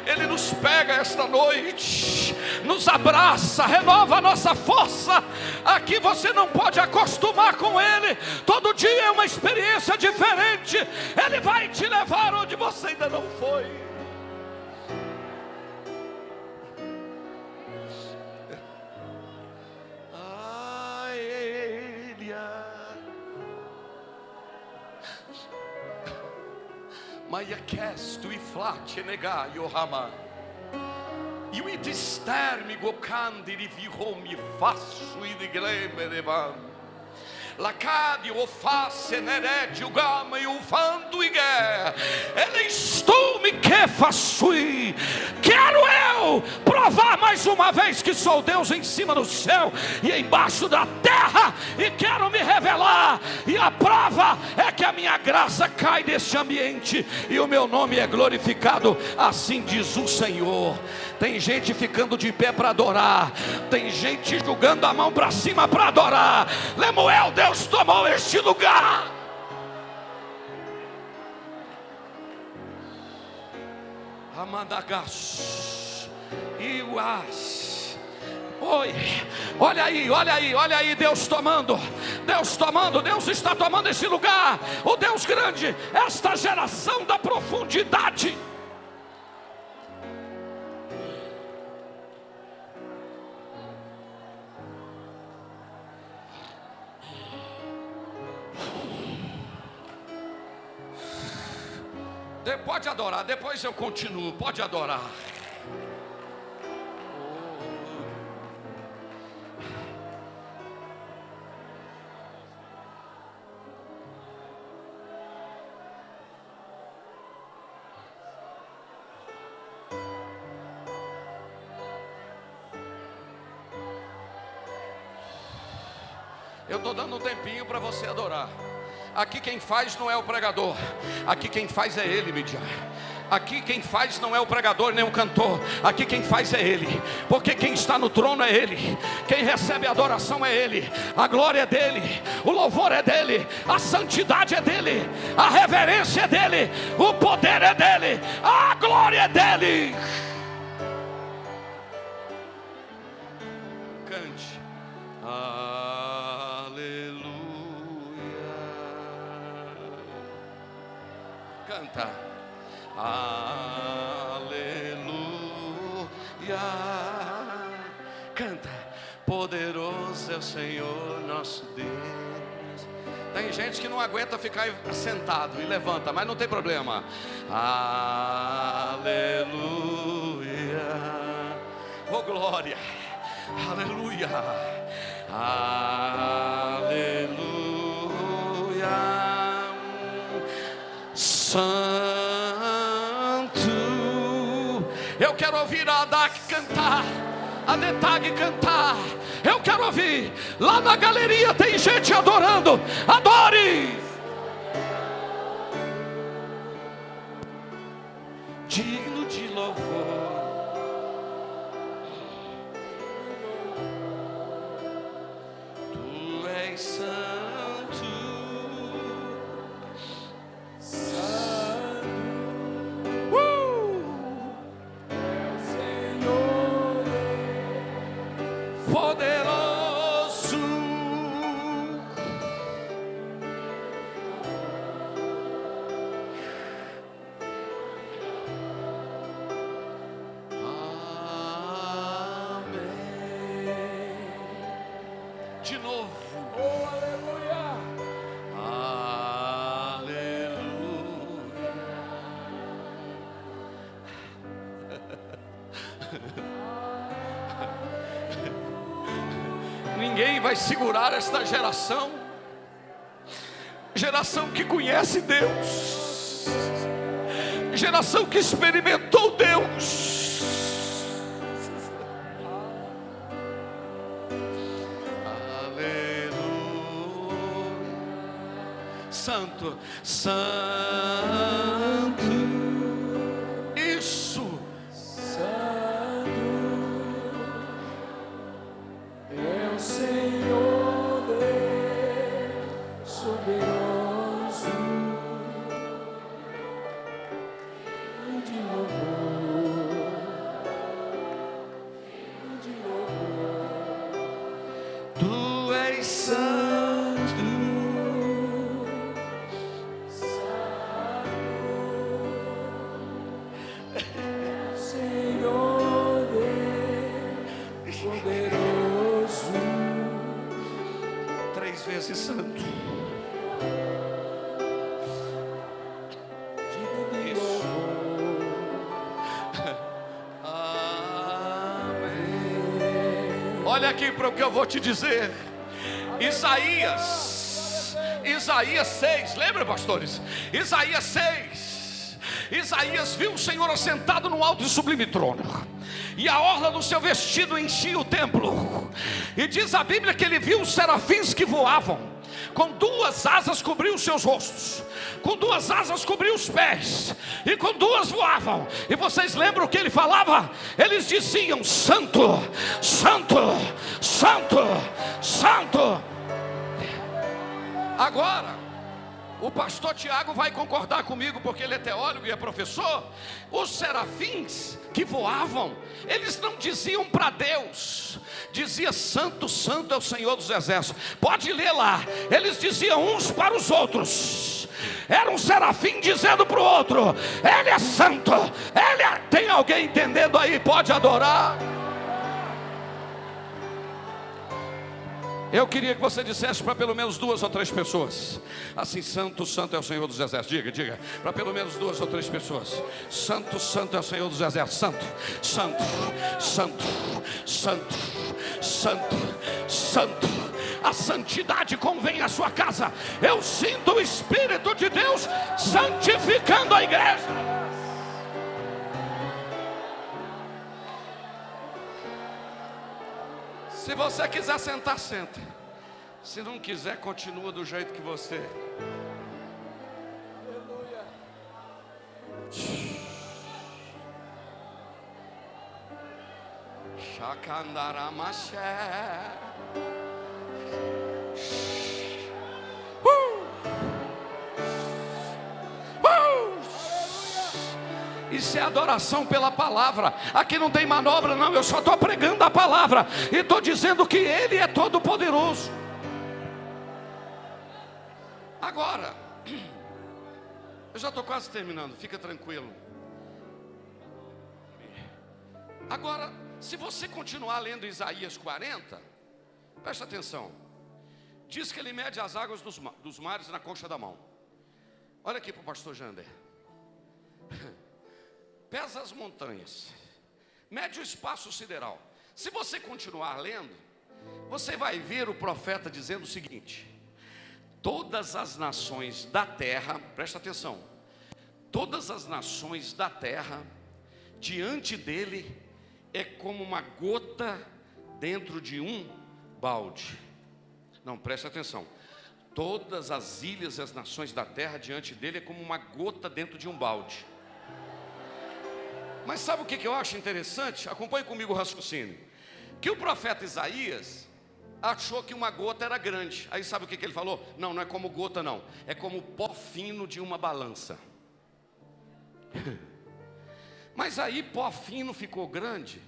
Ele nos pega esta noite, nos abraça, renova a nossa força. Aqui você não pode acostumar com Ele. Todo dia é uma experiência diferente. Ele vai te levar onde você ainda não foi. Maiakestu e flate nega yohama. E o itistermi gokandi rivihomi faço e digleme devam. Lacade o face nerede o gama e o fanto ige. Ele estou me que façui. Quero eu provar mais uma vez que sou Deus em cima do céu e embaixo da terra, e quero me revelar. E a prova é que a minha graça cai deste ambiente e o meu nome é glorificado. Assim diz o Senhor. Tem gente ficando de pé para adorar. Tem gente jogando a mão para cima para adorar. Lemuel, Deus tomou este lugar. Amadagas e uas. Oi, olha aí, Deus tomando, Deus está tomando esse lugar. O Deus grande, esta geração da profundidade. Pode adorar, depois eu continuo. Pode adorar. Eu estou dando um tempinho para você adorar. Aqui quem faz não é o pregador. Aqui quem faz é Ele, Midian. Aqui quem faz não é o pregador nem o cantor. Aqui quem faz é Ele. Porque quem está no trono é Ele. Quem recebe a adoração é Ele. A glória é dEle. O louvor é dEle. A santidade é dEle. A reverência é dEle. O poder é dEle. A glória é dEle. Cante. Canta. Aleluia. Canta. Poderoso é o Senhor nosso Deus. Tem gente que não aguenta ficar sentado e levanta, mas não tem problema. Aleluia. Oh glória. Aleluia. Aleluia. Santo. Eu quero ouvir a Adak cantar, a Detag cantar. Eu quero ouvir. Lá na galeria tem gente adorando. Adore. Digno de louvor. Tu és santo. Poderoso. Amém. De novo. Oh, aleluia. Ninguém vai segurar esta geração. Geração que conhece Deus. Geração que experimentou Deus. Aleluia. Santo, santo. Isso. Senhor Deus soberano, de louvor, Tu és santo, Senhor Deus poderoso. 3 vezes santo. Isso. Amém. Olha aqui para o que eu vou te dizer. Isaías 6, lembra, pastores? Isaías 6. Isaías viu o Senhor assentado no alto e sublime trono, e a orla do seu vestido enchia o templo. E diz a Bíblia que ele viu os serafins que voavam, com 2 asas cobriam os seus rostos, com 2 asas cobriam os pés, e com 2 voavam. E vocês lembram o que ele falava? Eles diziam: Santo, Santo, Santo, Santo. Agora o pastor Tiago vai concordar comigo, porque ele é teólogo e é professor. Os serafins que voavam, eles não diziam para Deus, dizia: Santo, Santo é o Senhor dos Exércitos. Pode ler lá. Eles diziam uns para os outros. Era um serafim dizendo para o outro: Ele é santo, Ele é... Tem alguém entendendo aí? Pode adorar. Eu queria que você dissesse para pelo menos 2 ou 3 pessoas assim: Santo, Santo é o Senhor dos Exércitos. Diga, para pelo menos 2 ou 3 pessoas: Santo, Santo é o Senhor dos Exércitos. Santo, Santo, Santo, Santo, Santo, Santo. A santidade convém à sua casa. Eu sinto o Espírito de Deus santificando a igreja. Se você quiser sentar, senta. Se não quiser, continua do jeito que você. Aleluia. Chacandaramaché. Isso é adoração pela palavra. Aqui não tem manobra não, eu só estou pregando a palavra e estou dizendo que Ele é todo poderoso. Agora, eu já estou quase terminando, fica tranquilo. Agora, se você continuar lendo Isaías 40, presta atenção. Diz que ele mede as águas dos mares na concha da mão. Olha aqui para o pastor Jander. Pesa as montanhas, mede o espaço sideral. Se você continuar lendo, você vai ver o profeta dizendo o seguinte: todas as nações da terra, presta atenção, todas as nações da terra, diante dele, é como uma gota dentro de um balde. Não, presta atenção. Todas as ilhas e as nações da terra, diante dele, é como uma gota dentro de um balde. Mas sabe o que eu acho interessante? Acompanhe comigo o raciocínio. Que o profeta Isaías achou que uma gota era grande. Aí sabe o que ele falou? Não, não é como gota não. É como o pó fino de uma balança. Mas aí pó fino ficou grande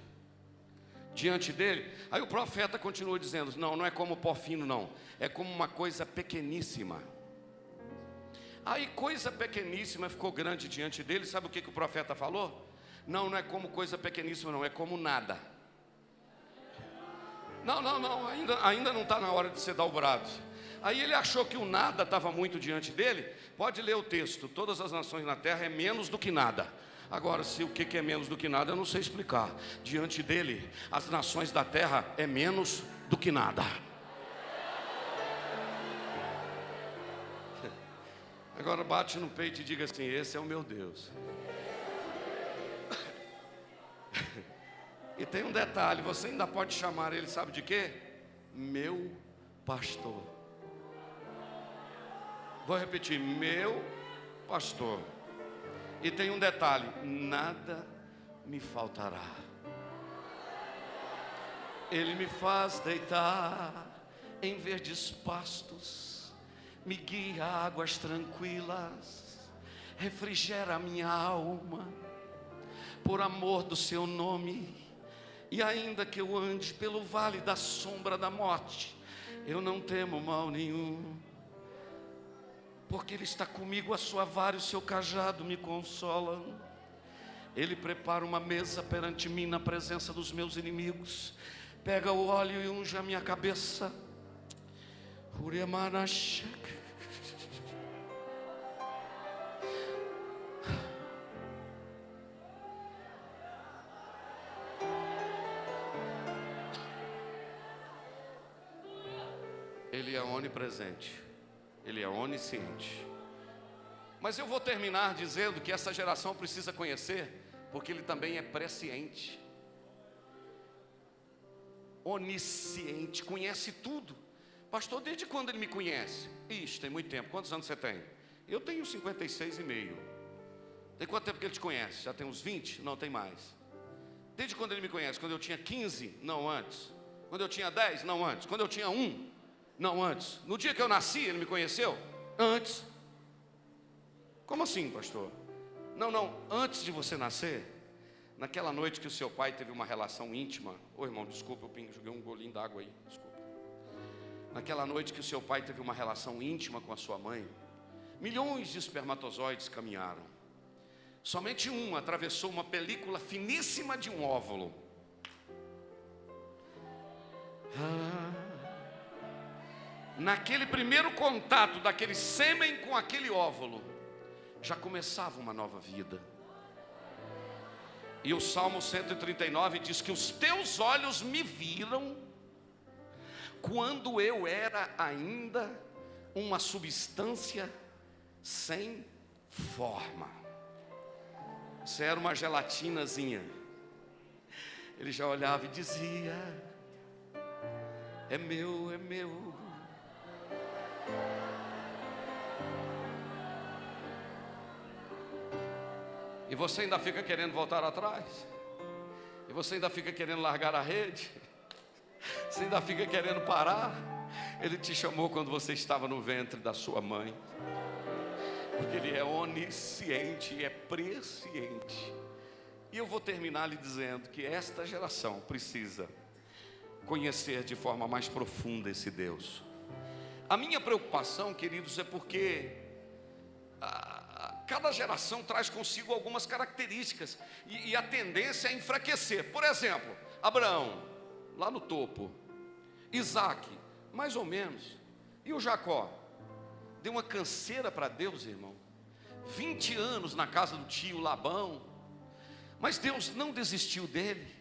diante dele. Aí o profeta continua dizendo: não, não é como pó fino não. É como uma coisa pequeníssima. Aí coisa pequeníssima ficou grande diante dele. Sabe o que o profeta falou? Não, não é como coisa pequeníssima não. É como nada. Não, ainda não está na hora de ser dobrado. Aí ele achou que o nada estava muito diante dele. Pode ler o texto: todas as nações na terra é menos do que nada. Agora, se o que é menos do que nada, eu não sei explicar. Diante dele, as nações da terra é menos do que nada. Agora bate no peito e diga assim: esse é o meu Deus. E tem um detalhe, você ainda pode chamar ele, sabe de quê? Meu pastor. Vou repetir: meu pastor. E tem um detalhe: nada me faltará. Ele me faz deitar em verdes pastos, me guia a águas tranquilas, refrigera a minha alma, por amor do seu nome. E ainda que eu ande pelo vale da sombra da morte, eu não temo mal nenhum, porque Ele está comigo, a sua vara e o seu cajado me consolam. Ele prepara uma mesa perante mim na presença dos meus inimigos. Pega o óleo e unge a minha cabeça. Ele é onipresente, Ele é onisciente. Mas eu vou terminar dizendo que essa geração precisa conhecer, porque Ele também é presciente, onisciente, conhece tudo. Pastor, desde quando Ele me conhece? Ixi, tem muito tempo. Quantos anos você tem? Eu tenho 56,5. Tem quanto tempo que Ele te conhece? Já tem uns 20? Não, tem mais. Desde quando Ele me conhece? Quando eu tinha 15? Não, antes. Quando eu tinha 10? Não, antes. Quando eu tinha 1? Não, antes. No dia que eu nasci, Ele me conheceu? Antes. Como assim, pastor? Não, antes de você nascer, naquela noite que o seu pai teve uma relação íntima. Ô irmão, desculpa, eu joguei um golinho d'água aí, desculpa. Naquela noite que o seu pai teve uma relação íntima com a sua mãe, milhões de espermatozoides caminharam. Somente um atravessou uma película finíssima de um óvulo. Naquele primeiro contato daquele sêmen com aquele óvulo, já começava uma nova vida. E o Salmo 139 diz que os teus olhos me viram quando eu era ainda uma substância sem forma. Você era uma gelatinazinha. Ele já olhava e dizia: é meu, é meu. E você ainda fica querendo voltar atrás? E você ainda fica querendo largar a rede? Você ainda fica querendo parar? Ele te chamou quando você estava no ventre da sua mãe, porque Ele é onisciente e é presciente. E eu vou terminar lhe dizendo que esta geração precisa conhecer de forma mais profunda esse Deus. A minha preocupação, queridos, é porque cada geração traz consigo algumas características, e a tendência é enfraquecer. Por exemplo, Abraão, lá no topo, Isaac, mais ou menos, e o Jacó, deu uma canseira para Deus, irmão, 20 anos na casa do tio Labão, mas Deus não desistiu dele.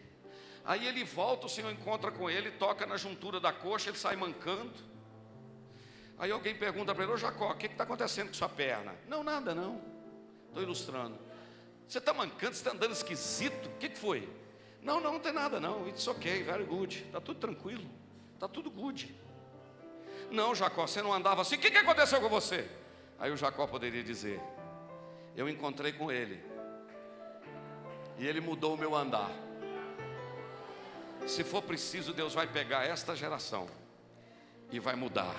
Aí ele volta, o Senhor encontra com ele, toca na juntura da coxa, ele sai mancando. Aí alguém pergunta para ele: ô Jacó, o que está acontecendo com sua perna? Não, nada não, estou ilustrando. Você está mancando, você está andando esquisito, o que foi? Não, não tem nada não, it's ok, very good, está tudo tranquilo, está tudo good. Não, Jacó, você não andava assim, o que aconteceu com você? Aí o Jacó poderia dizer: eu encontrei com ele, e ele mudou o meu andar. Se for preciso, Deus vai pegar esta geração e vai mudar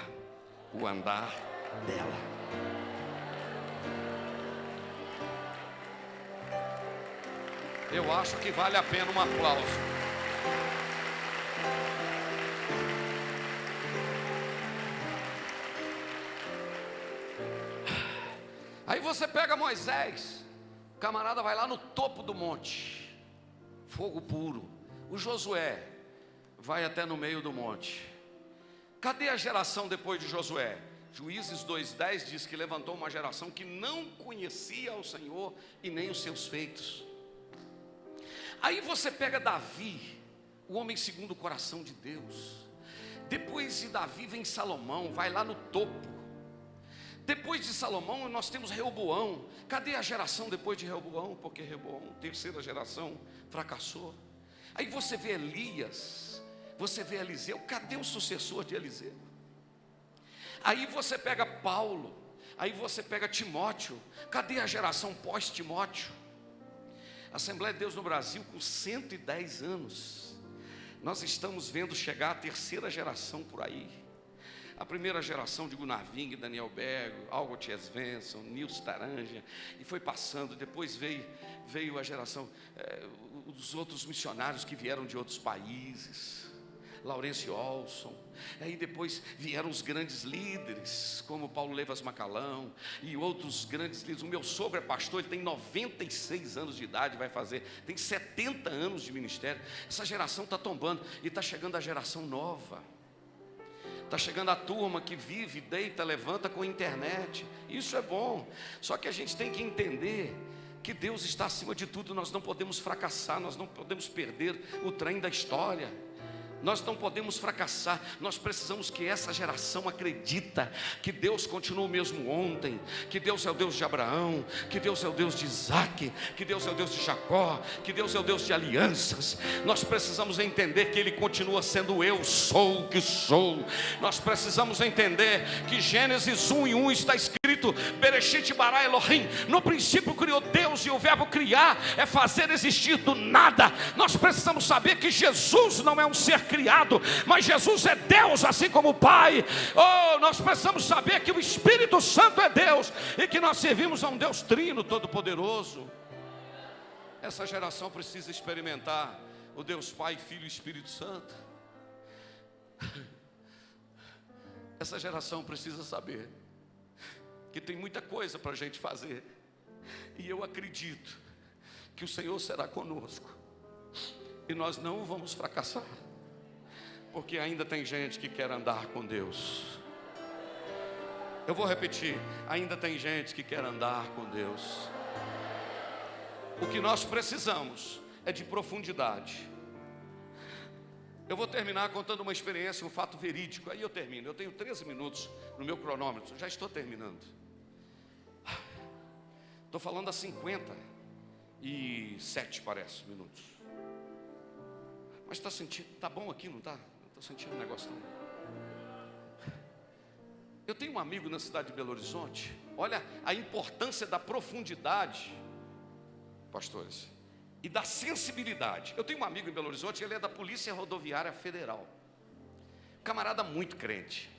o andar dela. Eu acho que vale a pena um aplauso. Aí você pega Moisés, o camarada vai lá no topo do monte, fogo puro. O Josué vai até no meio do monte. Cadê a geração depois de Josué? Juízes 2:10 diz que levantou uma geração que não conhecia o Senhor e nem os seus feitos. Aí você pega Davi, o homem segundo o coração de Deus. Depois de Davi vem Salomão, vai lá no topo. Depois de Salomão nós temos Reoboão. Cadê a geração depois de Reoboão? Porque Reoboão, terceira geração, fracassou. Aí você vê Elias, você vê Eliseu. Cadê o sucessor de Eliseu? Aí você pega Paulo, aí você pega Timóteo. Cadê a geração pós-Timóteo? Assembleia de Deus no Brasil, com 110 anos, nós estamos vendo chegar a terceira geração por aí. A primeira geração de Gunnar Ving, Daniel Bergo, Albert Svensson, Nils Taranja, e foi passando. Depois veio a geração, os outros missionários que vieram de outros países, Laurence Olson. Aí depois vieram os grandes líderes, como Paulo Levas Macalão e outros grandes líderes. O meu sogro é pastor, ele tem 96 anos de idade, tem 70 anos de ministério. Essa geração está tombando, e está chegando a geração nova. Está chegando a turma que vive, deita, levanta com a internet. Isso é bom. Só que a gente tem que entender que Deus está acima de tudo. Nós não podemos fracassar, nós não podemos perder o trem da história. Nós não podemos fracassar. Nós precisamos que essa geração acredita que Deus continua o mesmo ontem, que Deus é o Deus de Abraão, que Deus é o Deus de Isaac, que Deus é o Deus de Jacó, que Deus é o Deus de alianças. Nós precisamos entender que Ele continua sendo eu sou o que sou. Nós precisamos entender que Gênesis 1:1 está escrito: Bereshit bara Elohim, no princípio criou Deus, e o verbo criar é fazer existir do nada. Nós precisamos saber que Jesus não é um ser criado, mas Jesus é Deus, assim como o Pai. Nós precisamos saber que o Espírito Santo é Deus, e que nós servimos a um Deus trino, todo-poderoso. Essa geração precisa experimentar o Deus Pai, Filho e Espírito Santo. Essa geração precisa saber que tem muita coisa para a gente fazer, e eu acredito que o Senhor será conosco, e nós não vamos fracassar, porque ainda tem gente que quer andar com Deus. Eu vou repetir: ainda tem gente que quer andar com Deus. O que nós precisamos é de profundidade. Eu vou terminar contando uma experiência, um fato verídico. Aí eu termino. Eu tenho 13 minutos no meu cronômetro. Já estou terminando. Estou falando a 57, parece, minutos. Mas está sentindo, está bom aqui, não está? Não estou sentindo um negócio não. Eu tenho um amigo na cidade de Belo Horizonte. Olha a importância da profundidade, pastores, e da sensibilidade. Eu tenho um amigo em Belo Horizonte, ele é da Polícia Rodoviária Federal. Camarada muito crente.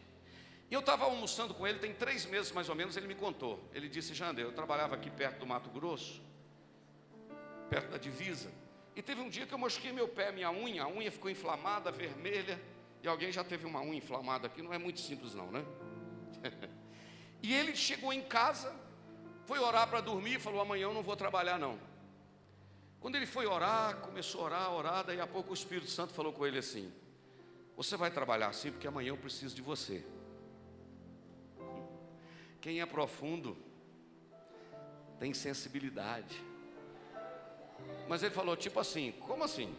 E eu estava almoçando com ele, tem 3 meses mais ou menos, ele me contou. Ele disse: Jander, eu trabalhava aqui perto do Mato Grosso, perto da divisa. E teve um dia que eu machuquei meu pé, a unha ficou inflamada, vermelha. E alguém já teve uma unha inflamada aqui, não é muito simples não, né? E ele chegou em casa, Foi orar para dormir, falou: amanhã eu não vou trabalhar não. Quando ele foi orar, começou a orar, daí a pouco o Espírito Santo falou com ele assim: você vai trabalhar assim porque amanhã eu preciso de você. Quem é profundo tem sensibilidade. Mas ele falou tipo assim: como assim?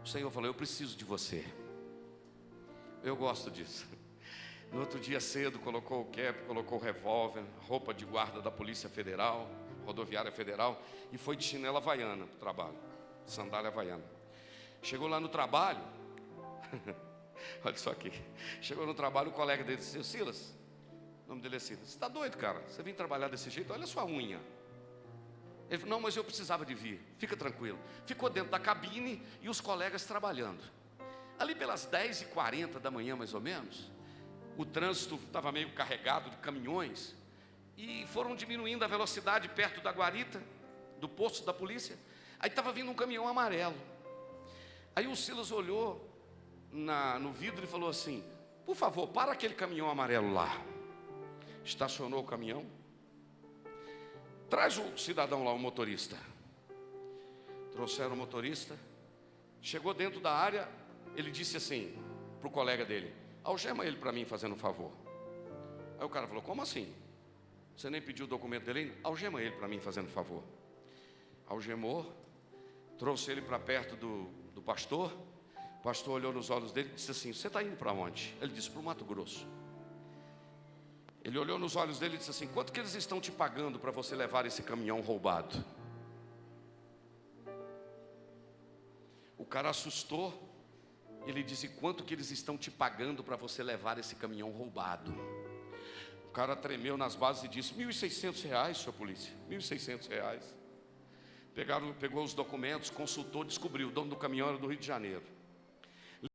O Senhor falou: eu preciso de você. Eu gosto disso. No outro dia cedo colocou o cap, colocou o revólver, roupa de guarda da Polícia Federal, Rodoviária Federal, e foi de chinela havaiana para o trabalho, sandália havaiana. Chegou lá no trabalho, olha só aqui, chegou no trabalho, o colega dele disse: Silas, o nome dele é Silas, você está doido, cara? Você vem trabalhar desse jeito? Olha a sua unha. Ele falou: não, mas eu precisava de vir, fica tranquilo. Ficou dentro da cabine e os colegas trabalhando. Ali pelas 10h40 da manhã, mais ou menos, o trânsito estava meio carregado de caminhões e foram diminuindo a velocidade perto da guarita, do posto da polícia. Aí estava vindo um caminhão amarelo. Aí o Silas olhou no vidro e falou assim: por favor, para aquele caminhão amarelo lá. Estacionou o caminhão. Traz o cidadão lá, o motorista. Trouxeram o motorista. Chegou dentro da área, ele disse assim para o colega dele: algema ele para mim, fazendo um favor. Aí o cara falou: como assim? Você nem pediu o documento dele ainda? Algema ele para mim, fazendo um favor. Algemou, trouxe ele para perto do pastor. O pastor olhou nos olhos dele e disse assim: você está indo para onde? Ele disse: para o Mato Grosso. Ele olhou nos olhos dele e disse assim: quanto que eles estão te pagando para você levar esse caminhão roubado? O cara assustou. Ele disse: quanto que eles estão te pagando para você levar esse caminhão roubado? O cara tremeu nas bases e disse: R$1.600, senhor polícia, R$1.600. Pegou os documentos, consultou, descobriu: o dono do caminhão era do Rio de Janeiro.